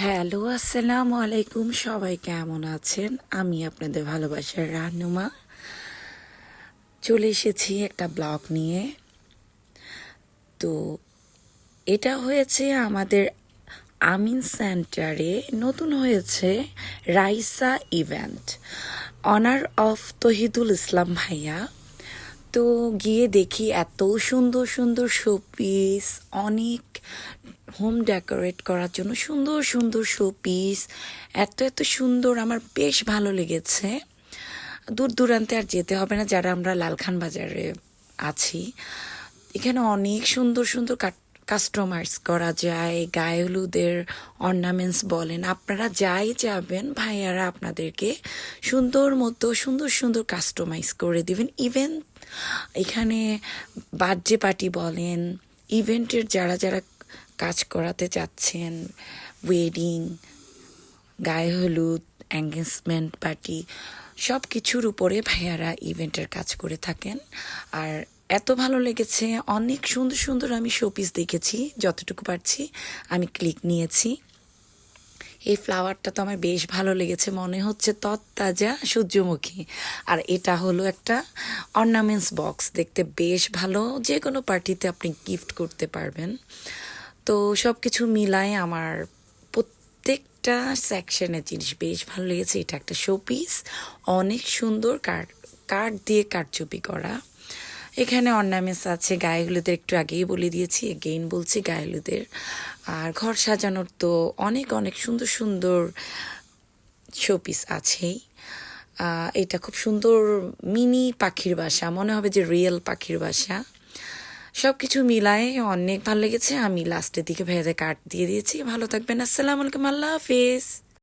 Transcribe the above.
Hello, আসসালামু আলাইকুম। সবাই কেমন আছেন? আমি আপনাদের ভালোবাসার রান্নুমা চলে এসেছি একটা ব্লগ নিয়ে। তো এটা হয়েছে আমাদের আমিন সেন্টারে নতুন হয়েছে Raisa event, honour of Tohidul Islam ভাইয়া। তো গিয়ে দেখি এত সুন্দর সুন্দর শোপিস, অনেক হোম ডেকোরেট করার জন্য সুন্দর সুন্দর শোপিস, এত এত সুন্দর, আমার বেশ ভালো লেগেছে। দূর দূরান্তে আর যেতে হবে না যারা আমরা লালখান বাজারে আছি। এখানে অনেক সুন্দর সুন্দর কাস্টমাইজ করা যায়, গায়ে হলুদের অর্নামেন্টস বলেন, আপনারা যাই যাবেন ভাইয়ারা আপনাদেরকে সুন্দর মতো সুন্দর সুন্দর কাস্টমাইজ করে দিবেন। ইভেন এখানে বার্থডে পার্টি বলেন, ইভেন্টের যারা যারা কাজ করাতে চাচ্ছেন, ওয়েডিং, গায়ে হলুদ, এঙ্গেজমেন্ট পার্টি, সব কিছুর উপরে ভাইয়ারা ইভেন্টের কাজ করে থাকেন। আর এত ভালো লেগেছে, অনেক সুন্দর সুন্দর আমি শোপিস দেখেছি, যতটুকু পারছি আমি ক্লিক নিয়েছি। এই ফ্লাওয়ারটা তো আমার বেশ ভালো লেগেছে, মনে হচ্ছে তৎতাজা সূর্যমুখী। আর এটা হলো একটা অর্নামেন্টস বক্স, দেখতে বেশ ভালো, যে কোনো পার্টিতে আপনি গিফট করতে পারবেন। তো সব কিছু মিলায় আমার প্রত্যেকটা সেকশনের জিনিস বেশ ভালো লেগেছে। এটা একটা শোপিস, অনেক সুন্দর কাঠ দিয়ে কারচুপি করা। এখানে অর্নামেন্টস আছে, গায়ে হলুদের একটু আগেই বলে দিয়েছি, এগেইন বলছি গায়ে হলুদের। আর ঘর সাজানোর তো অনেক অনেক সুন্দর সুন্দর শোপিস আছেই। এটা খুব সুন্দর মিনি পাখির বাসা, মনে হবে যে রিয়েল পাখির বাসা। সব কিছু মিলায়ে অনেক ভালো লেগেছে। আমি লাস্টের দিকে ভাইয়াদের কার্ড দিয়ে দিয়েছি। ভালো থাকবেন, আসসালামু আলাইকুম, আল্লাহ হাফিজ।